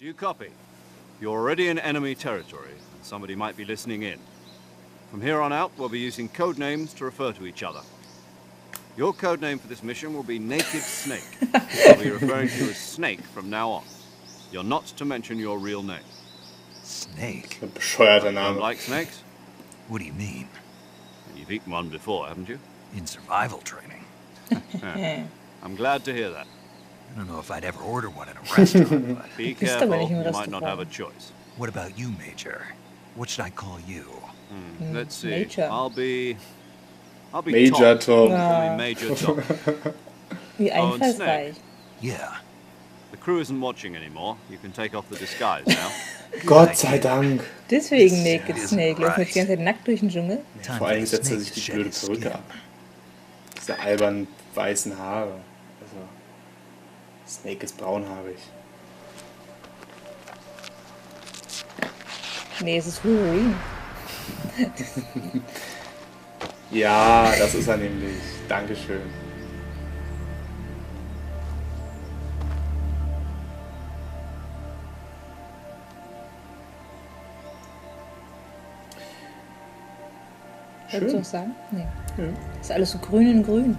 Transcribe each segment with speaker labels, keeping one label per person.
Speaker 1: Do you copy? You're already in enemy territory, and somebody might be listening in. From here on out, we'll be using code names to refer to each other. Your code name for this mission will be Naked Snake. I'll be referring to you as Snake from now on. You're not to mention your real name.
Speaker 2: Snake?
Speaker 3: Ein bescheuerter
Speaker 1: You don't
Speaker 3: Name.
Speaker 1: like snakes?
Speaker 2: What do you mean?
Speaker 1: You've eaten one before, haven't you?
Speaker 2: In survival training?
Speaker 1: I'm glad to hear that.
Speaker 2: I don't know if I'd ever order one in a restaurant, but...
Speaker 1: Be
Speaker 4: Bist aber
Speaker 1: careful,
Speaker 4: nicht im
Speaker 1: you might not
Speaker 4: Restaurant.
Speaker 1: have a choice.
Speaker 2: What about you, Major? What should I call you?
Speaker 1: Let's see.
Speaker 4: Major.
Speaker 1: I'll be
Speaker 3: Major Tom.
Speaker 1: Call me Major Tom.
Speaker 4: Wie
Speaker 1: Oh, und
Speaker 4: einfallsreich.
Speaker 2: Yeah.
Speaker 1: The crew isn't watching anymore. You can take off the disguise now.
Speaker 3: Gott sei Dank.
Speaker 4: Deswegen Naked
Speaker 2: Is
Speaker 4: Snake. Läuft
Speaker 2: right.
Speaker 4: jetzt die ganze Zeit nackt durch den Dschungel.
Speaker 2: Time
Speaker 3: Vor
Speaker 2: for
Speaker 3: allem
Speaker 2: the
Speaker 3: setzt er
Speaker 2: snake
Speaker 3: sich
Speaker 2: to
Speaker 3: die
Speaker 2: shed
Speaker 3: blöde
Speaker 2: his
Speaker 3: Perücke
Speaker 2: skin.
Speaker 3: ab. Diese albernen weißen Haare. Also, Snake ist braunhaarig.
Speaker 4: Nee, es ist Wolverine.
Speaker 3: Ja, das ist er nämlich. Dankeschön.
Speaker 4: Wolltest du was sagen? Nee. Ist alles so grün in grün.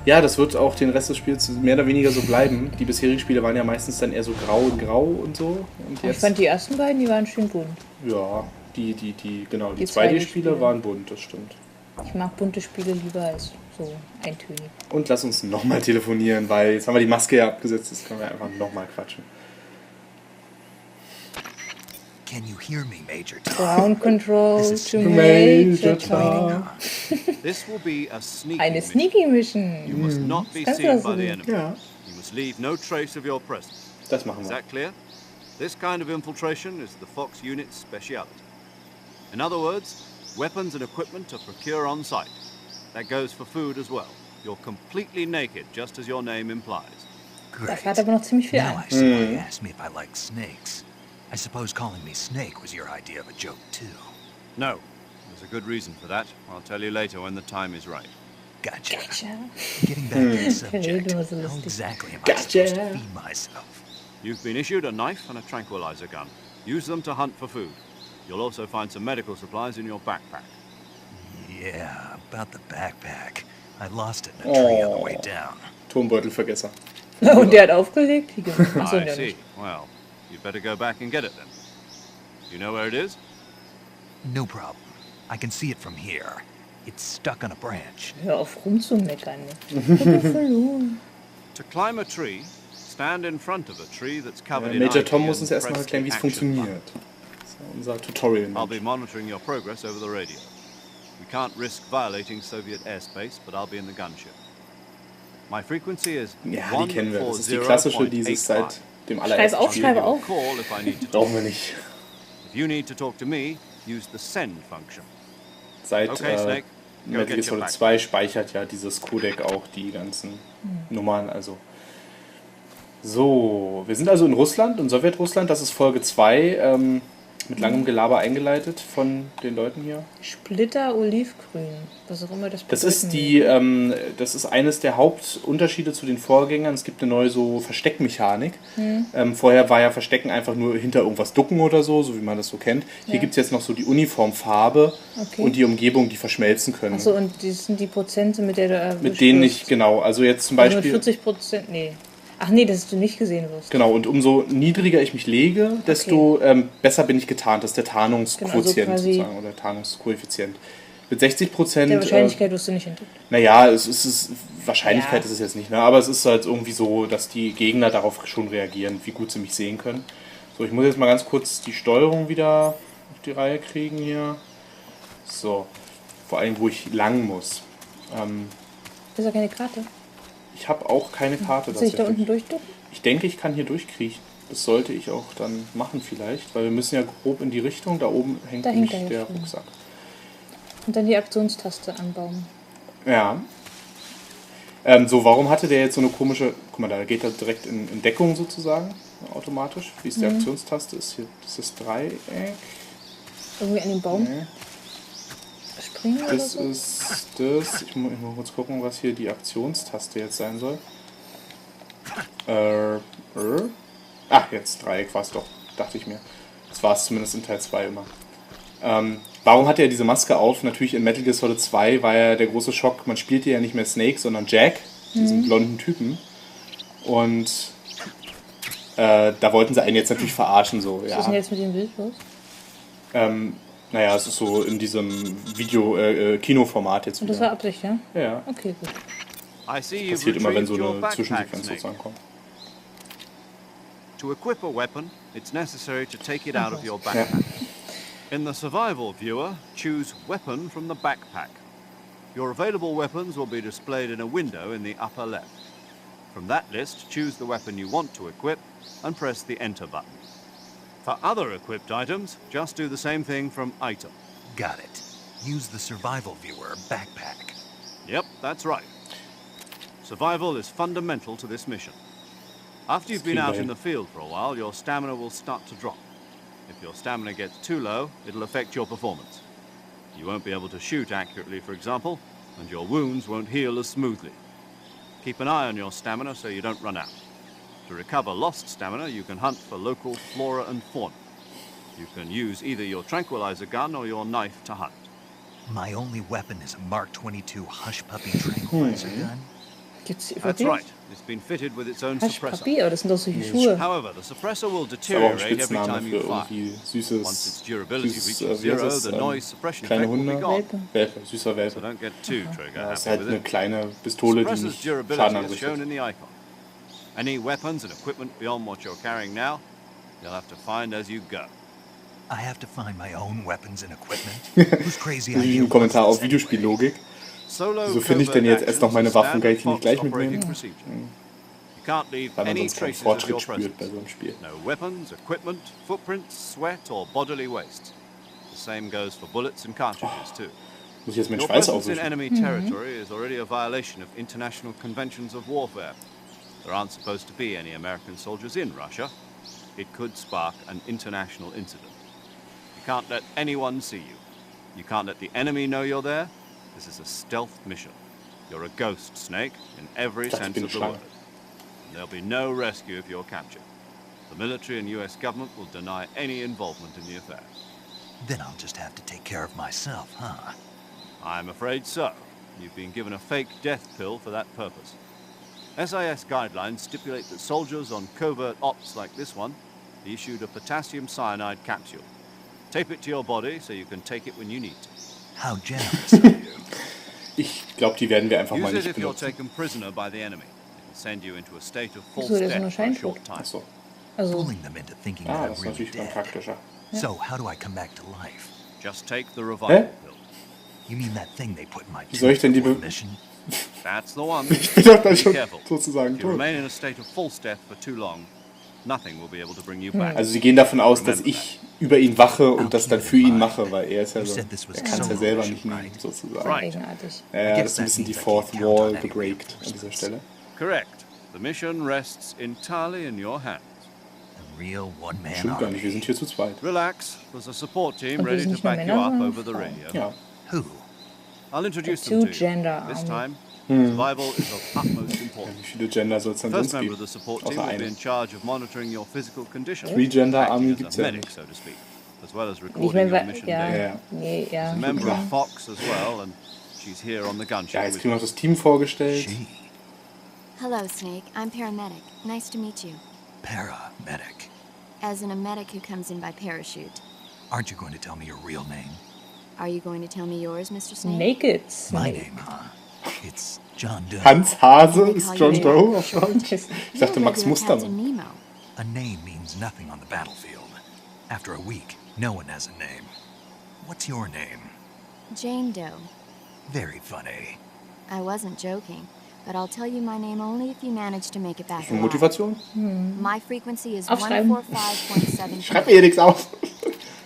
Speaker 3: Ja, das wird auch den Rest des Spiels mehr oder weniger so bleiben. Die bisherigen Spiele waren ja meistens dann eher so grau in grau und so. Und
Speaker 4: Ich
Speaker 3: jetzt,
Speaker 4: fand die ersten beiden, die waren schön bunt.
Speaker 3: ja, die
Speaker 4: Die
Speaker 3: 2D-Spiele
Speaker 4: 2D-Spiele.
Speaker 3: waren bunt, das stimmt.
Speaker 4: Ich mag bunte Spiele lieber als so eintönig.
Speaker 3: Und lass uns nochmal telefonieren, weil jetzt haben wir die Maske ja abgesetzt, jetzt können wir einfach nochmal quatschen.
Speaker 2: Can you hear me, Major Tom?
Speaker 4: Ground Control
Speaker 2: This is
Speaker 4: to
Speaker 3: Major
Speaker 4: Major Tom.
Speaker 3: Tom.
Speaker 1: This will be a sneaky
Speaker 4: Eine
Speaker 1: mission.
Speaker 4: Sneaky
Speaker 1: You
Speaker 4: Mission.
Speaker 1: must not be
Speaker 4: Kannst du
Speaker 1: seen
Speaker 4: das
Speaker 1: by
Speaker 4: so
Speaker 1: the
Speaker 4: gut?
Speaker 1: enemy.
Speaker 3: Ja,
Speaker 1: You must leave no trace of your presence.
Speaker 3: das machen
Speaker 1: Is
Speaker 3: wir.
Speaker 1: that clear? This kind of infiltration is the Fox unit's speciality. In other words, weapons and equipment are procured on site. That goes for food as well. You're completely naked, just as your name implies.
Speaker 4: Das
Speaker 2: Great.
Speaker 4: hat aber noch ziemlich viel
Speaker 2: Now
Speaker 4: an.
Speaker 2: I see why you asked me if I like snakes. I suppose calling me Snake was your idea of a joke, too.
Speaker 1: No, there's a good reason for that. I'll tell you later when the time is right.
Speaker 2: Gotcha.
Speaker 4: Gotcha.
Speaker 2: Getting back to the subject,
Speaker 4: Verrät nur so
Speaker 2: how
Speaker 4: lustig.
Speaker 2: exactly am I
Speaker 3: Gotcha.
Speaker 2: supposed to feed myself?
Speaker 1: You've been issued a knife and a tranquilizer gun. Use them to hunt for food. You'll also find some medical supplies in your backpack.
Speaker 2: Yeah, about the backpack. I lost it in a tree on the way down.
Speaker 3: Turmbeutelvergesser.
Speaker 4: Und der hat aufgelegt? Achso,
Speaker 1: I
Speaker 4: der
Speaker 1: see.
Speaker 4: nicht.
Speaker 1: Well, you'd better go back and get it then. You know where it is?
Speaker 2: No problem. I can see it from here. It's stuck on a branch.
Speaker 4: Hör auf rumzumeckern. Ne? Ich hab ja verloren.
Speaker 1: To climb a tree, stand in front of a tree that's covered in
Speaker 3: Major
Speaker 1: ivy
Speaker 3: Tom
Speaker 1: and
Speaker 3: muss uns erstmal
Speaker 1: press
Speaker 3: erklären, wie es
Speaker 1: the action button.
Speaker 3: funktioniert. Das ist ja unser Tutorial.
Speaker 1: I'll be monitoring your progress over the radio. We can't risk violating Soviet airspace, but I'll be in the gunship. My frequency is
Speaker 3: Ja, die kennen wir. Das ist die klassische, dieses seit dem
Speaker 4: Schreib
Speaker 3: allerersten
Speaker 4: auf,
Speaker 3: Spiel.
Speaker 4: schreibe auf.
Speaker 1: Call if I need to talk.
Speaker 3: Brauchen wir nicht.
Speaker 1: If you need to talk to me, use the send function.
Speaker 3: Seit
Speaker 1: Okay, Snake. Go
Speaker 3: Metal
Speaker 1: get
Speaker 3: Gear
Speaker 1: your
Speaker 3: Solid
Speaker 1: back.
Speaker 3: 2 speichert ja dieses Codec auch die ganzen Nummern. Also so, wir sind also in Russland, in Sowjetrussland. Das ist Folge 2, mit langem Gelaber eingeleitet von den Leuten hier.
Speaker 4: Splitter Olivgrün. Was auch immer das
Speaker 3: Das
Speaker 4: bedeuten
Speaker 3: ist das ist eines der Hauptunterschiede zu den Vorgängern. Es gibt eine neue so Versteckmechanik. Vorher war ja Verstecken einfach nur hinter irgendwas ducken oder so, so wie man das so kennt. Hier
Speaker 4: Ja.
Speaker 3: gibt es jetzt noch so die Uniformfarbe
Speaker 4: Okay.
Speaker 3: und die Umgebung, die verschmelzen können.
Speaker 4: Achso, und das sind die Prozente, mit der du erwischt
Speaker 3: Mit denen
Speaker 4: wirst.
Speaker 3: nicht, genau. Also jetzt zum
Speaker 4: Also mit
Speaker 3: Beispiel.
Speaker 4: 40%, nee. Ach nee, dass du nicht gesehen wirst.
Speaker 3: Genau, und umso niedriger ich mich lege, desto besser bin ich getarnt. Das ist der Tarnungsquotient
Speaker 4: Genau, also quasi-
Speaker 3: sozusagen, oder Tarnungskoeffizient. Mit 60%.
Speaker 4: Der Wahrscheinlichkeit wirst du nicht entdeckt.
Speaker 3: Naja, es ist Wahrscheinlichkeit
Speaker 4: Ja.
Speaker 3: ist es jetzt nicht, ne? Aber es ist halt irgendwie so, dass die Gegner darauf schon reagieren, wie gut sie mich sehen können. So, ich muss jetzt mal ganz kurz die Steuerung wieder auf die Reihe kriegen hier. So, vor allem, wo ich lang muss.
Speaker 4: Das ist ja keine Karte.
Speaker 3: Ich habe auch keine Karte.
Speaker 4: Kannst du dich da unten
Speaker 3: tatsächlich.
Speaker 4: durchducken?
Speaker 3: Ich denke, ich kann hier durchkriechen. Das sollte ich auch dann machen vielleicht, weil wir müssen ja grob in die Richtung. Da oben hängt
Speaker 4: Da
Speaker 3: nämlich
Speaker 4: hängt er ja
Speaker 3: der
Speaker 4: schon.
Speaker 3: Rucksack.
Speaker 4: Und dann die Aktionstaste anbauen.
Speaker 3: Ja. So, warum hatte der jetzt so eine komische... Guck mal, da geht er direkt in Deckung sozusagen, automatisch. Wie ist die Aktionstaste? Ist hier dieses Dreieck.
Speaker 4: Irgendwie an den Baum
Speaker 3: Nee.
Speaker 4: springen oder
Speaker 3: Das
Speaker 4: so?
Speaker 3: ist das. Ich muss mal kurz gucken, was hier die Aktionstaste jetzt sein soll. Ach, jetzt Dreieck war es doch, dachte ich mir. Das war es zumindest in Teil 2 immer. Warum hat er diese Maske auf? Natürlich in Metal Gear Solid 2 war ja der große Schock, man spielte ja nicht mehr Snake, sondern Jack, diesen blonden Typen. Und da wollten sie einen jetzt natürlich verarschen. So,
Speaker 4: Was
Speaker 3: ja.
Speaker 4: ist denn jetzt mit dem Bild los?
Speaker 3: Naja, es ist so in diesem Kinoformat jetzt
Speaker 4: Und
Speaker 3: wieder.
Speaker 4: das war Absicht, ja?
Speaker 3: Ja,
Speaker 4: Okay, gut.
Speaker 1: I see you've
Speaker 3: passiert immer, wenn
Speaker 1: retrieved
Speaker 3: so
Speaker 1: your
Speaker 3: eine
Speaker 1: backpack,
Speaker 3: Zwischensequenz
Speaker 1: Snake.
Speaker 3: sozusagen kommt.
Speaker 1: To equip a weapon, it's necessary to take it out of your backpack. In the survival viewer, choose weapon from the backpack. Your available weapons will be displayed in a window in the upper left. From that list, choose the weapon you want to equip and press the enter button. For other equipped items, just do the same thing from item.
Speaker 2: Got it. Use the survival viewer backpack.
Speaker 1: Yep, that's right. Survival is fundamental to this mission. After you've been out in the field for a while, your stamina will start to drop. If your stamina gets too low, it'll affect your performance. You won't be able to shoot accurately, for example, and your wounds won't heal as smoothly. Keep an eye on your stamina so you don't run out. To recover lost stamina, you can hunt for local flora and fauna. You can use either your tranquilizer gun or your knife to hunt.
Speaker 2: My only weapon is a Mark 22 Hush Puppy tranquilizer gun.
Speaker 4: Gibt's die
Speaker 1: That's
Speaker 4: UVP?
Speaker 1: right. It's been fitted with its own
Speaker 4: Hasch
Speaker 1: suppressor.
Speaker 4: Papier, aber das sind doch solche Schuhe.
Speaker 1: However, the suppressor will
Speaker 3: Das ist aber auch ein
Speaker 1: deteriorate every
Speaker 3: Spitzname
Speaker 1: time
Speaker 3: für
Speaker 1: you fire.
Speaker 3: irgendwie
Speaker 1: Once its
Speaker 3: süßes,
Speaker 1: durability
Speaker 3: süßes
Speaker 1: reaches
Speaker 3: wie heißt
Speaker 1: zero,
Speaker 3: das,
Speaker 1: the noise suppression
Speaker 3: kleine
Speaker 1: effect will be
Speaker 3: Hunde,
Speaker 1: gone.
Speaker 4: Welpe.
Speaker 3: Welpe, süßer
Speaker 1: So
Speaker 3: Welpe.
Speaker 1: don't get too trigger
Speaker 3: Ja, ist
Speaker 1: happy
Speaker 3: halt
Speaker 1: with
Speaker 3: eine
Speaker 1: it.
Speaker 3: kleine Pistole, die
Speaker 1: Suppressor's
Speaker 3: nicht Schaden
Speaker 1: durability is shown
Speaker 3: anrichtet.
Speaker 1: in the icon. Any weapons and equipment beyond what you're carrying now, you'll have to find as you go.
Speaker 2: I have to find my own weapons and equipment. Who's crazy
Speaker 3: Das ist
Speaker 2: idea
Speaker 3: ein Kommentar
Speaker 2: was
Speaker 3: auf
Speaker 2: this
Speaker 3: Videospiellogik.
Speaker 1: Solo
Speaker 3: Wieso finde ich denn jetzt erst noch meine
Speaker 1: covert
Speaker 3: Waffen? Kann ich die nicht gleich
Speaker 1: standard
Speaker 3: mitnehmen?
Speaker 1: Fox operating procedure. You can't leave
Speaker 3: Weil man
Speaker 1: any
Speaker 3: sonst keinen
Speaker 1: traces of your
Speaker 3: Fortschritt spürt bei
Speaker 1: presence.
Speaker 3: so einem Spiel.
Speaker 1: No weapons, equipment, footprints, sweat or bodily waste. The same goes for bullets and cartridges too.
Speaker 3: Muss ich jetzt meinen
Speaker 1: Your
Speaker 3: Schweiß
Speaker 1: presence in
Speaker 3: aufwischen?
Speaker 1: enemy territory is already a violation of international conventions of warfare. There aren't supposed to be any American soldiers in Russia. It could spark an international incident. You can't let anyone see you. You can't let the enemy know you're there. This is a stealth mission. You're a ghost, Snake, in every
Speaker 3: Das
Speaker 1: sense
Speaker 3: bin
Speaker 1: of the
Speaker 3: Schlange.
Speaker 1: word. And there'll be no rescue if you're captured. The military and US government will deny any involvement in the affair.
Speaker 2: Then I'll just have to take care of myself, huh?
Speaker 1: I'm afraid so. You've been given a fake death pill for that purpose. SIS guidelines stipulate that soldiers on covert ops like this one be issued a potassium cyanide capsule. Tape it to your body so you can take it when you need to.
Speaker 2: How generous of you.
Speaker 3: Ich glaube, die werden wir einfach mal
Speaker 1: Use it
Speaker 3: nicht
Speaker 1: if you're
Speaker 3: benutzen.
Speaker 1: taken prisoner by the enemy. It will send you into a state of false
Speaker 4: Wieso, der ist
Speaker 1: death
Speaker 4: nur
Speaker 1: for a
Speaker 4: Scheintot.
Speaker 1: short time.
Speaker 3: Achso.
Speaker 4: Also,
Speaker 2: Fooling them into thinking
Speaker 3: Ah,
Speaker 2: that
Speaker 3: das
Speaker 2: I'm
Speaker 3: ist
Speaker 2: really
Speaker 3: natürlich dann
Speaker 2: dead.
Speaker 3: praktischer.
Speaker 2: So, how do I come back to life?
Speaker 1: Just take the revival pill.
Speaker 2: You mean that thing they put in my
Speaker 3: Wie soll ich denn die
Speaker 2: before
Speaker 3: be-
Speaker 2: mission?
Speaker 1: That's the one.
Speaker 3: Ich bin doch dann
Speaker 1: Be
Speaker 3: schon
Speaker 1: careful.
Speaker 3: sozusagen
Speaker 1: If you
Speaker 3: tot.
Speaker 1: remain in a state of false death for too long, nothing will be able to bring you back.
Speaker 3: Also sie gehen davon aus, dass ich über ihn wache und das dann für ihn mache, weil er ist ja so, er kann es ja selber nicht nehmen, sozusagen.
Speaker 1: Right.
Speaker 4: eigenartig.
Speaker 3: Ja, das ist ein bisschen die Fourth Wall gebreakt an dieser Stelle.
Speaker 1: Correct. The mission rests entirely in your hands.
Speaker 2: A real one-man
Speaker 3: Stimmt gar nicht, wir
Speaker 2: army.
Speaker 3: sind hier zu zweit.
Speaker 1: Relax. There's a support team
Speaker 4: Und wir
Speaker 1: ready
Speaker 4: sind
Speaker 1: to
Speaker 4: nicht nur
Speaker 1: back you
Speaker 4: Männer,
Speaker 1: up
Speaker 4: sondern
Speaker 1: over the radio.
Speaker 3: Ja.
Speaker 2: Who?
Speaker 1: I'll introduce
Speaker 4: A
Speaker 1: them to you.
Speaker 4: two-gender
Speaker 1: This
Speaker 4: army.
Speaker 1: time, survival is of utmost importance.
Speaker 3: Wie viele Gender soll es
Speaker 1: The
Speaker 3: dann
Speaker 1: first
Speaker 3: sonst
Speaker 1: member of
Speaker 3: geben?
Speaker 1: the support
Speaker 3: Außer
Speaker 1: team will be
Speaker 3: eine.
Speaker 1: in charge of monitoring your physical condition.
Speaker 3: Three-Gender-Army
Speaker 1: acting
Speaker 3: gibt's
Speaker 1: as a
Speaker 3: ja
Speaker 1: medic,
Speaker 3: nicht.
Speaker 1: so to speak, as well as
Speaker 4: Ich
Speaker 1: recording
Speaker 4: meine,
Speaker 1: your mission
Speaker 4: ja,
Speaker 1: data.
Speaker 3: Ja.
Speaker 4: nee, ja.
Speaker 1: She's a member
Speaker 3: Ja.
Speaker 1: of Fox as well, and she's here on the gunship
Speaker 3: Ja, jetzt
Speaker 1: with
Speaker 3: kriegen wir
Speaker 1: you.
Speaker 3: noch das Team vorgestellt.
Speaker 2: She.
Speaker 5: Hello, Snake. I'm paramedic. Nice to meet you.
Speaker 2: Paramedic.
Speaker 5: As in a medic who comes in by parachute.
Speaker 2: Aren't you going to tell me your real name?
Speaker 5: Are you going to tell me yours, Mr. Snake?
Speaker 4: Naked
Speaker 2: My
Speaker 4: Snake.
Speaker 2: name, huh? It's John Doe.
Speaker 3: Hans Hase
Speaker 5: They
Speaker 3: ist
Speaker 5: call
Speaker 3: John
Speaker 5: you
Speaker 3: Doe auf Deutsch.
Speaker 4: Yes.
Speaker 3: Ich dachte
Speaker 5: You're
Speaker 3: Max
Speaker 5: regular Captain
Speaker 3: Mustermann.
Speaker 5: Nemo.
Speaker 2: A name means nothing on the battlefield. After a week, no one has a name. What's your name?
Speaker 5: Jane Doe.
Speaker 2: Very funny.
Speaker 5: I wasn't joking, but I'll tell you my name only if you manage to make it back
Speaker 3: Für
Speaker 5: alive.
Speaker 3: Motivation?
Speaker 5: My frequency is
Speaker 4: Aufschreiben.
Speaker 5: 145.7.
Speaker 3: Schreib mir hier nichts auf.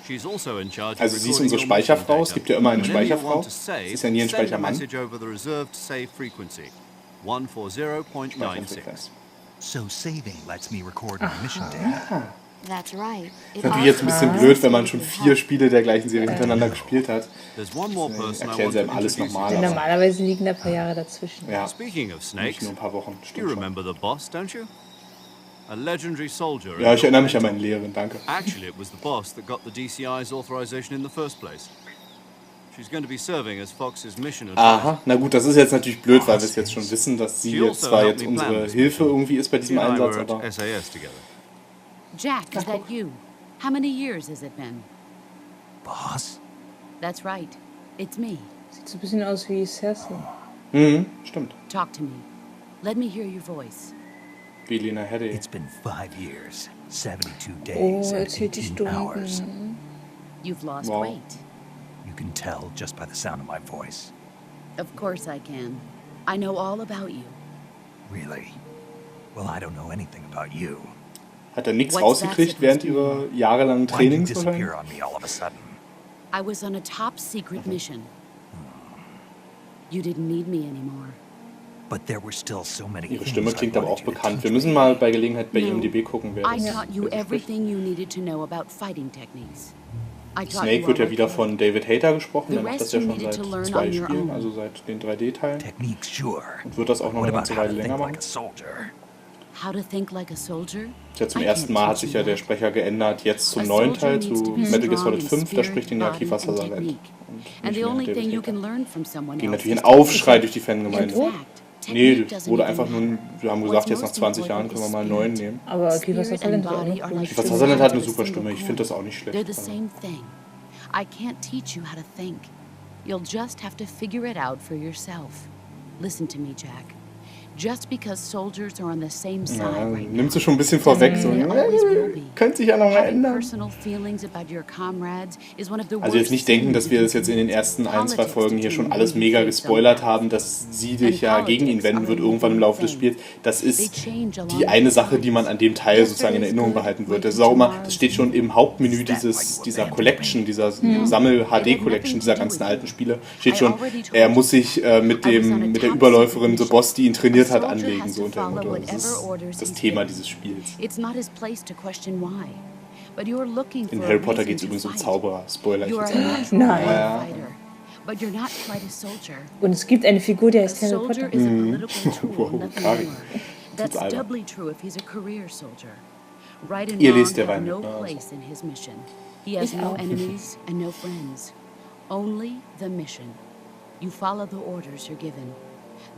Speaker 1: She's also in charge of
Speaker 3: Also sie ist
Speaker 1: recording
Speaker 3: unsere
Speaker 1: your mission
Speaker 3: Speicherfrau. Es
Speaker 1: data.
Speaker 3: gibt ja immer eine
Speaker 1: Whenever you
Speaker 3: Speicherfrau.
Speaker 1: want to
Speaker 3: Es
Speaker 1: save,
Speaker 3: ist ja nie ein
Speaker 1: send a
Speaker 3: Speichermann.
Speaker 1: message over the reserved save frequency, 140.96.
Speaker 3: Speicherfrequenz.
Speaker 2: So saving lets me record my mission data.
Speaker 5: That's right. It
Speaker 3: Natürlich jetzt ein bisschen
Speaker 5: also
Speaker 3: blöd, wenn man
Speaker 5: saves
Speaker 3: schon
Speaker 5: your
Speaker 3: 4
Speaker 5: health.
Speaker 3: Spiele der gleichen Serie hintereinander gespielt hat.
Speaker 1: There's one more person I
Speaker 3: Erklären
Speaker 1: want
Speaker 3: sie
Speaker 1: to
Speaker 3: einem alles
Speaker 1: introduce you
Speaker 3: nochmal.
Speaker 1: to.
Speaker 3: Aber
Speaker 4: Normalerweise liegen da ein paar Jahre dazwischen.
Speaker 3: ja,
Speaker 1: Speaking of
Speaker 3: nicht
Speaker 1: snakes,
Speaker 3: nur ein paar Wochen.
Speaker 1: you
Speaker 3: Stimmt schon.
Speaker 1: remember the boss, don't you? A legendary soldier.
Speaker 3: Ja, ich erinnere mich an meine Lehrerin, danke.
Speaker 1: Actually, it was the boss that got the DCI's authorization in the first place. She's going to be serving as Fox's mission advisor.
Speaker 3: Aha, na gut, das ist jetzt natürlich blöd, weil wir es jetzt schon wissen, dass sie jetzt zwar jetzt unsere Hilfe irgendwie ist bei diesem Einsatz, aber...
Speaker 1: SAS together.
Speaker 6: Jack, is that you? How many years has it been?
Speaker 2: Boss?
Speaker 6: That's right. It's me.
Speaker 4: Sieht so ein bisschen aus wie Cersei.
Speaker 3: Mhm, stimmt.
Speaker 6: Talk to me. Let me hear your voice.
Speaker 3: Wie Lena Headey.
Speaker 2: It's been 5 years, 72
Speaker 4: Oh,
Speaker 2: days, and
Speaker 4: erzählt die
Speaker 2: 18 hours.
Speaker 4: Stunden.
Speaker 6: You've lost
Speaker 3: Wow.
Speaker 6: weight.
Speaker 2: You can tell just by the sound of my voice.
Speaker 6: Of course I can. I know all about you.
Speaker 2: Really? Well, I don't know anything about you.
Speaker 3: Hat er nichts
Speaker 6: What's
Speaker 3: rausgekriegt
Speaker 6: that
Speaker 3: während
Speaker 6: supposed to
Speaker 3: ihrer jahrelangen
Speaker 2: Why'd you
Speaker 3: Trainings
Speaker 2: disappear
Speaker 3: wahrscheinlich?
Speaker 2: on me all of a sudden?
Speaker 6: I was on a top secret mission. You didn't need me anymore.
Speaker 2: But there were still so many
Speaker 3: Ihre
Speaker 2: things
Speaker 3: Stimme
Speaker 2: I
Speaker 3: klingt aber
Speaker 2: wanted
Speaker 3: auch
Speaker 2: you to
Speaker 3: bekannt. Wir
Speaker 2: teach
Speaker 3: müssen
Speaker 2: me.
Speaker 3: mal bei Gelegenheit bei
Speaker 6: No.
Speaker 3: IMDb gucken, wer
Speaker 6: I
Speaker 3: das
Speaker 6: taught you
Speaker 3: wer das spricht.
Speaker 6: everything you needed to know about fighting techniques. I taught
Speaker 3: Snake
Speaker 6: you
Speaker 3: wird
Speaker 6: all
Speaker 3: ja
Speaker 6: I
Speaker 3: wieder
Speaker 6: could.
Speaker 3: von David Hayter gesprochen.
Speaker 6: The
Speaker 3: Der macht das
Speaker 6: rest
Speaker 3: ja
Speaker 6: you
Speaker 3: schon
Speaker 6: needed
Speaker 3: seit
Speaker 6: to learn
Speaker 3: 2
Speaker 6: on your
Speaker 3: Spielen,
Speaker 6: own.
Speaker 3: also seit den 3D-Teilen.
Speaker 2: Techniques, sure.
Speaker 3: Und wird das auch noch
Speaker 2: What
Speaker 3: eine ganze
Speaker 2: about how to
Speaker 3: Weile länger
Speaker 2: think like
Speaker 3: machen.
Speaker 2: a soldier?
Speaker 6: How to think like a soldier?
Speaker 3: Ja, zum
Speaker 6: I
Speaker 3: ersten
Speaker 6: can't
Speaker 3: Mal hat
Speaker 6: teach
Speaker 3: sich
Speaker 6: you
Speaker 3: ja der
Speaker 6: that.
Speaker 3: Sprecher geändert. Jetzt zum
Speaker 6: A
Speaker 3: neuen
Speaker 6: soldier
Speaker 3: Teil,
Speaker 6: needs
Speaker 3: zu
Speaker 6: to be
Speaker 3: Metal Gear
Speaker 6: strong
Speaker 3: Solid
Speaker 6: in
Speaker 3: 5, da
Speaker 6: spirit,
Speaker 3: spricht ihn ja
Speaker 6: body,
Speaker 3: Kiefer
Speaker 6: and
Speaker 3: Sutherland.
Speaker 6: technique.
Speaker 3: Und
Speaker 6: And
Speaker 3: nicht
Speaker 6: the
Speaker 3: mehr
Speaker 6: only
Speaker 3: David
Speaker 6: thing you
Speaker 3: Hayter.
Speaker 6: can learn from someone
Speaker 3: Ging
Speaker 6: else
Speaker 3: natürlich
Speaker 6: is
Speaker 3: ein Aufschrei durch die
Speaker 6: In
Speaker 3: Fangemeinde.
Speaker 6: fact,
Speaker 3: Nee,
Speaker 6: technique
Speaker 3: das
Speaker 6: doesn't
Speaker 3: wurde
Speaker 6: even
Speaker 3: einfach nur,
Speaker 6: matter.
Speaker 3: wir haben
Speaker 6: What's
Speaker 3: gesagt, jetzt nach
Speaker 6: most
Speaker 3: 20 Jahren
Speaker 6: important
Speaker 3: können wir
Speaker 6: is
Speaker 3: mal einen neuen
Speaker 6: spirit.
Speaker 3: nehmen.
Speaker 4: Aber Kiefer
Speaker 6: Spirit
Speaker 4: Sutherland
Speaker 6: and
Speaker 4: ist auch
Speaker 6: body
Speaker 4: noch
Speaker 6: are
Speaker 4: gut.
Speaker 6: like
Speaker 3: Kiefer
Speaker 6: two
Speaker 3: Sutherland
Speaker 6: sides
Speaker 3: hat
Speaker 6: of
Speaker 3: eine
Speaker 6: a
Speaker 3: super
Speaker 6: single
Speaker 3: Stimme, ich finde das
Speaker 6: coin.
Speaker 3: auch nicht
Speaker 6: They're
Speaker 3: schlecht.
Speaker 6: the
Speaker 3: Also,
Speaker 6: same thing. I can't teach you how to think. You'll just have to figure it out for yourself. Listen to me, Jack. Just because soldiers are on the same side
Speaker 3: ja,
Speaker 6: right now,
Speaker 3: nimmt sie schon ein bisschen vorweg. So,
Speaker 6: There always will be.
Speaker 3: könnte sich ja noch mal
Speaker 6: having
Speaker 3: ändern.
Speaker 6: personal feelings about your comrades is one of the
Speaker 3: Also jetzt
Speaker 6: worst
Speaker 3: nicht denken, dass
Speaker 6: sins
Speaker 3: wir
Speaker 6: you
Speaker 3: das jetzt
Speaker 6: can
Speaker 3: in den
Speaker 6: commit.
Speaker 3: ersten 1, 2
Speaker 6: Politics
Speaker 3: Folgen hier schon
Speaker 6: determine
Speaker 3: alles
Speaker 6: who
Speaker 3: mega
Speaker 6: you
Speaker 3: gespoilert
Speaker 6: face
Speaker 3: haben, dass sie dich ja gegen ihn wenden wird,
Speaker 6: politics
Speaker 3: irgendwann im Laufe des
Speaker 6: are a
Speaker 3: Spiels. Das
Speaker 6: They
Speaker 3: ist
Speaker 6: change along
Speaker 3: die eine
Speaker 6: with
Speaker 3: Sache, die man an dem Teil sozusagen in Erinnerung behalten wird. Das ist auch immer, das steht schon im Hauptmenü dieser Collection, dieser Sammel-HD-Collection, dieser ganzen alten Spiele, steht schon, er muss sich mit der Überläuferin The Boss, die ihn trainiert hat, anlegen, so unter dem Motto. Das ist das Thema dieses Spiels.
Speaker 6: It's not his place to question why. But you're looking
Speaker 3: In
Speaker 6: for
Speaker 3: Harry
Speaker 6: a
Speaker 3: Potter
Speaker 6: reason
Speaker 3: geht es
Speaker 6: to
Speaker 3: übrigens um
Speaker 6: fight.
Speaker 3: Zauberer. Spoiler ich
Speaker 6: You are
Speaker 3: jetzt
Speaker 6: a
Speaker 3: einmal.
Speaker 6: natural
Speaker 4: Nein.
Speaker 6: fighter, but you're not quite a soldier.
Speaker 4: Und es gibt eine Figur, die
Speaker 6: A
Speaker 4: heißt Harry
Speaker 6: soldier
Speaker 4: Potter.
Speaker 6: is a political tool,
Speaker 3: Wow,
Speaker 6: nothing
Speaker 3: Kari.
Speaker 6: more. That's
Speaker 3: albern.
Speaker 6: doubly true if he's a career soldier. Right and
Speaker 3: Ihr
Speaker 6: wrong
Speaker 3: lest
Speaker 6: have
Speaker 3: derweil
Speaker 6: no
Speaker 3: mit, ne, also.
Speaker 6: place in his mission. He has
Speaker 4: Ich
Speaker 6: no
Speaker 4: auch.
Speaker 6: enemies and no friends. Only the mission. You follow the orders you're given.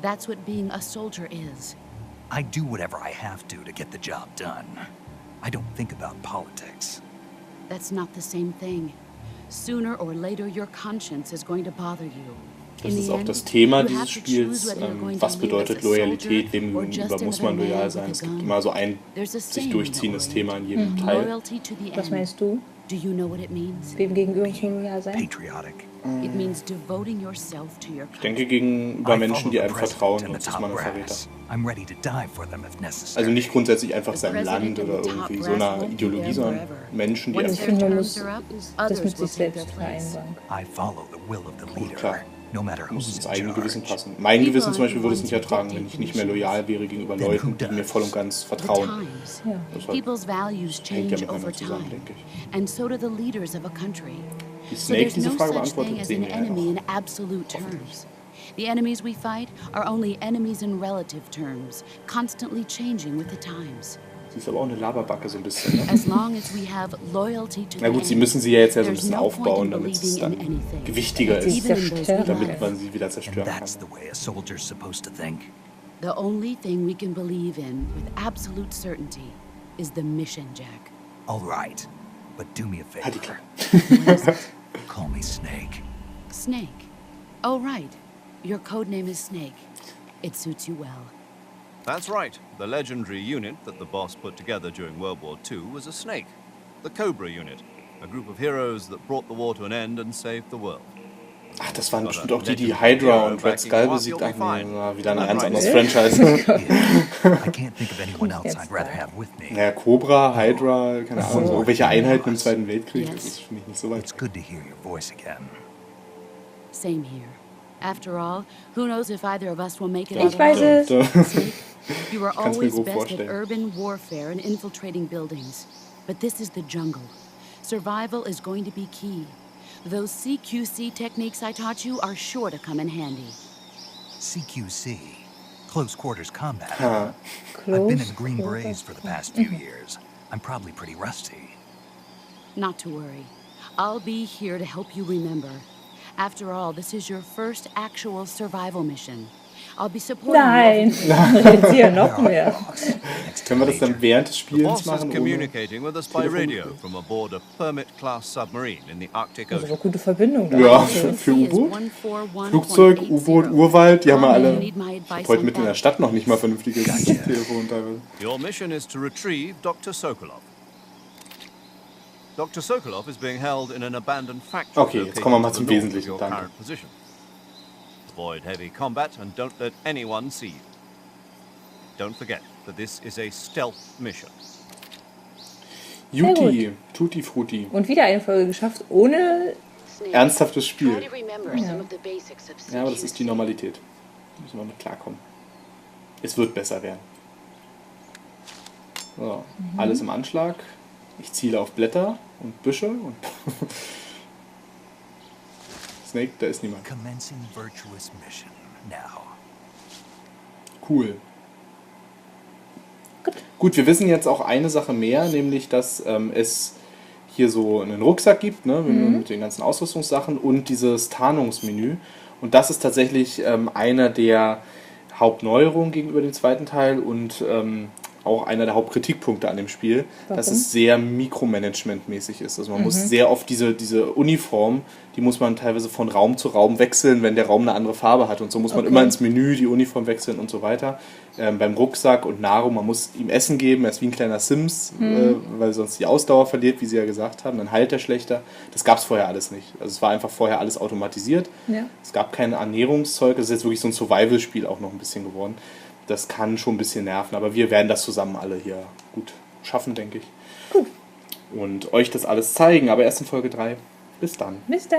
Speaker 6: That's what being a soldier is.
Speaker 2: I do whatever I have to get the job done. I don't think about politics.
Speaker 6: That's not the same thing. Sooner or later, your conscience is going to bother you.
Speaker 3: Das
Speaker 6: In
Speaker 3: ist
Speaker 6: the
Speaker 3: auch
Speaker 6: end,
Speaker 3: das Thema
Speaker 6: you
Speaker 3: dieses
Speaker 6: have to
Speaker 3: Spiels.
Speaker 6: choose whether you're going
Speaker 3: Was
Speaker 6: to live
Speaker 3: bedeutet
Speaker 6: as a
Speaker 3: Loyalität?
Speaker 6: soldier
Speaker 3: Wem
Speaker 6: or just
Speaker 3: gegenüber muss man
Speaker 6: another
Speaker 3: loyal
Speaker 6: man
Speaker 3: sein?
Speaker 6: with
Speaker 3: Es
Speaker 6: a
Speaker 3: gibt
Speaker 6: gun.
Speaker 3: immer so ein
Speaker 6: There's a
Speaker 3: sich
Speaker 6: saying in
Speaker 3: durchziehendes
Speaker 6: the
Speaker 3: Thema in
Speaker 6: Orient.
Speaker 3: jedem Teil.
Speaker 6: Loyalty to the
Speaker 4: Was
Speaker 6: end.
Speaker 4: meinst du?
Speaker 6: Do you know what it means?
Speaker 4: Wem gegenüber muss man loyal sein?
Speaker 2: Patriotic.
Speaker 6: It means devoting yourself to your
Speaker 3: Ich denke
Speaker 6: country.
Speaker 3: gegenüber
Speaker 2: I
Speaker 3: Menschen,
Speaker 2: follow
Speaker 3: die
Speaker 2: the
Speaker 3: einem
Speaker 2: president
Speaker 3: vertrauen,
Speaker 2: and the
Speaker 3: sonst ist
Speaker 2: top
Speaker 3: man ein Verräter.
Speaker 2: brass. I'm ready to die for them if necessary.
Speaker 3: Also nicht grundsätzlich einfach
Speaker 6: The
Speaker 3: seinem
Speaker 6: president
Speaker 3: Land
Speaker 6: and
Speaker 3: oder
Speaker 6: the top
Speaker 3: irgendwie so
Speaker 6: brass
Speaker 3: einer
Speaker 6: won't be
Speaker 3: Ideologie,
Speaker 6: there
Speaker 3: sondern
Speaker 6: forever.
Speaker 3: Menschen, die
Speaker 6: Once
Speaker 3: einem
Speaker 4: Ich
Speaker 6: their
Speaker 4: finde, man
Speaker 6: terms
Speaker 4: muss
Speaker 6: are up,
Speaker 4: das
Speaker 6: others
Speaker 4: mit
Speaker 6: will
Speaker 4: sich
Speaker 6: take
Speaker 4: selbst
Speaker 6: their place.
Speaker 4: vereinbaren.
Speaker 2: I follow the will of the leader,
Speaker 3: klar.
Speaker 2: no matter
Speaker 3: muss
Speaker 2: who's
Speaker 3: ins
Speaker 2: in
Speaker 3: eigene Gewissen
Speaker 2: charge.
Speaker 3: passen. Mein
Speaker 6: People
Speaker 3: Gewissen zum
Speaker 6: aren't
Speaker 3: Beispiel würde es
Speaker 6: the
Speaker 3: nicht
Speaker 6: ones who
Speaker 3: ertragen, wenn ich
Speaker 6: dictate
Speaker 3: nicht mehr
Speaker 6: the
Speaker 3: loyal wäre gegenüber
Speaker 2: Then who
Speaker 3: Leuten, die mir
Speaker 2: does?
Speaker 3: voll und ganz
Speaker 6: The
Speaker 3: vertrauen.
Speaker 6: times.
Speaker 4: Ja.
Speaker 3: Deshalb
Speaker 6: People's values
Speaker 3: hängt ja
Speaker 6: change over
Speaker 3: miteinander zusammen,
Speaker 6: time.
Speaker 3: denke ich.
Speaker 6: And so do the leaders of a country.
Speaker 3: Wie
Speaker 6: So
Speaker 3: Snake
Speaker 6: there's
Speaker 3: diese
Speaker 6: no
Speaker 3: Frage
Speaker 6: such thing
Speaker 3: beantwortet,
Speaker 6: as
Speaker 3: sehen
Speaker 6: an
Speaker 3: wir ja
Speaker 6: enemy
Speaker 3: noch.
Speaker 6: in absolute terms. The enemies we fight are only enemies in relative terms, constantly changing with the times.
Speaker 3: Sie ist aber auch eine Laberbacke so ein bisschen, ne?
Speaker 6: As long as we have loyalty to
Speaker 3: Na
Speaker 6: the
Speaker 3: gut, sie
Speaker 6: end,
Speaker 3: müssen sie ja jetzt ja so ein
Speaker 6: there's
Speaker 3: bisschen
Speaker 6: no point
Speaker 3: aufbauen,
Speaker 6: in
Speaker 3: damit es
Speaker 6: believing
Speaker 3: dann
Speaker 6: in anything.
Speaker 3: gewichtiger
Speaker 4: Sie
Speaker 3: ist,
Speaker 6: Even in those
Speaker 4: zerstören.
Speaker 6: we
Speaker 3: damit
Speaker 6: love.
Speaker 3: man sie wieder
Speaker 2: And
Speaker 3: zerstören
Speaker 2: that's
Speaker 3: kann.
Speaker 2: the way a soldier's supposed to think.
Speaker 6: The only thing we can believe in with absolute certainty is the mission, Jack.
Speaker 2: All right, but do me a
Speaker 3: Halt die
Speaker 2: favor.
Speaker 3: Klappe.
Speaker 2: Call me Snake.
Speaker 6: Snake. Oh, right. Your code name is Snake. It suits you well.
Speaker 1: That's right. The legendary unit that the boss put together during World War II was a snake. The Cobra unit. A group of heroes that brought the war to an end and saved the world.
Speaker 3: Ach, das waren bestimmt auch die Hydra und Red Skull besiegt haben. Ja, wieder ein ganz anderes Franchise.
Speaker 2: I can't think of anyone else I'd rather have with me.
Speaker 3: Naja, Cobra, Hydra, keine Ahnung, so irgendwelche Einheiten im
Speaker 2: Yes.
Speaker 3: Zweiten Weltkrieg, das ist, finde ich, nicht so weit.
Speaker 2: It's good to hear your voice again.
Speaker 6: Same here. After all, who knows if either of us will make it
Speaker 3: Ja,
Speaker 6: out
Speaker 4: Ich weiß es.
Speaker 6: Snake, you were
Speaker 3: kann's mir
Speaker 6: always
Speaker 3: grob
Speaker 6: best at
Speaker 3: vorstellen.
Speaker 6: urban warfare and infiltrating buildings. But this is the jungle. Survival is going to be key. Those CQC techniques I taught you are sure to come in handy.
Speaker 2: CQC. Close quarters combat.
Speaker 3: Ha.
Speaker 2: I've been in the Green Berets for the past few years. I'm probably pretty rusty.
Speaker 6: Not to worry. I'll be here to help you remember. After all, this is your first actual survival mission. I'll be supporting
Speaker 4: Nein,
Speaker 6: you.
Speaker 4: jetzt hier noch mehr.
Speaker 3: Können wir das dann während des
Speaker 1: The
Speaker 3: Spielens
Speaker 1: boss is
Speaker 3: machen? Ohne?
Speaker 1: communicating with us by radio from aboard a Permit-class submarine in the Arctic
Speaker 4: Das ist
Speaker 1: Ocean.
Speaker 4: aber gute Verbindung da.
Speaker 3: Ja,
Speaker 4: Also,
Speaker 3: für U-Boot. Flugzeug, U-Boot, Urwald, die haben wir alle. Ich habe heute mitten in der Stadt noch nicht mal vernünftiges Telefon teilweise.
Speaker 1: Your mission is to retrieve Dr. Sokolov. Dr. Sokolov is being held in an abandoned factory.
Speaker 3: Okay, jetzt kommen wir mal zum
Speaker 1: located to the
Speaker 3: Wesentlichen.
Speaker 1: north of your
Speaker 3: Danke.
Speaker 1: current position. Avoid heavy combat and don't let anyone see you. Don't forget that this is a stealth mission.
Speaker 3: Juti, Tutti Frutti.
Speaker 4: Und wieder eine Folge geschafft, ohne...
Speaker 3: Ernsthaftes Spiel.
Speaker 6: Try to remember some of the basics of
Speaker 3: Ja, aber das ist die Normalität. Da müssen wir mit klarkommen. Es wird besser werden. So, alles im Anschlag. Ich ziele auf Blätter und Büsche und Snake, da ist niemand.
Speaker 2: Commencing virtuous mission now.
Speaker 3: Cool. Gut, wir wissen jetzt auch eine Sache mehr, nämlich, dass es hier so einen Rucksack gibt, ne, mit den ganzen Ausrüstungssachen und dieses Tarnungsmenü. Und das ist tatsächlich einer der Hauptneuerungen gegenüber dem zweiten Teil und auch einer der Hauptkritikpunkte an dem Spiel, dass es sehr mikromanagementmäßig ist. Also man muss sehr oft diese Uniform, die muss man teilweise von Raum zu Raum wechseln, wenn der Raum eine andere Farbe hat. Und so muss man immer ins Menü die Uniform wechseln und so weiter. Beim Rucksack und Nahrung, man muss ihm Essen geben, er ist wie ein kleiner Sims, weil sonst die Ausdauer verliert, wie sie ja gesagt haben, dann heilt er schlechter. Das gab es vorher alles nicht. Also es war einfach vorher alles automatisiert.
Speaker 4: Ja.
Speaker 3: Es gab kein Ernährungszeug, es ist jetzt wirklich so ein Survival-Spiel auch noch ein bisschen geworden. Das kann schon ein bisschen nerven, aber wir werden das zusammen alle hier gut schaffen, denke ich.
Speaker 4: Gut.
Speaker 3: Und euch das alles zeigen, aber erst in Folge 3. Bis dann.
Speaker 4: Bis dann.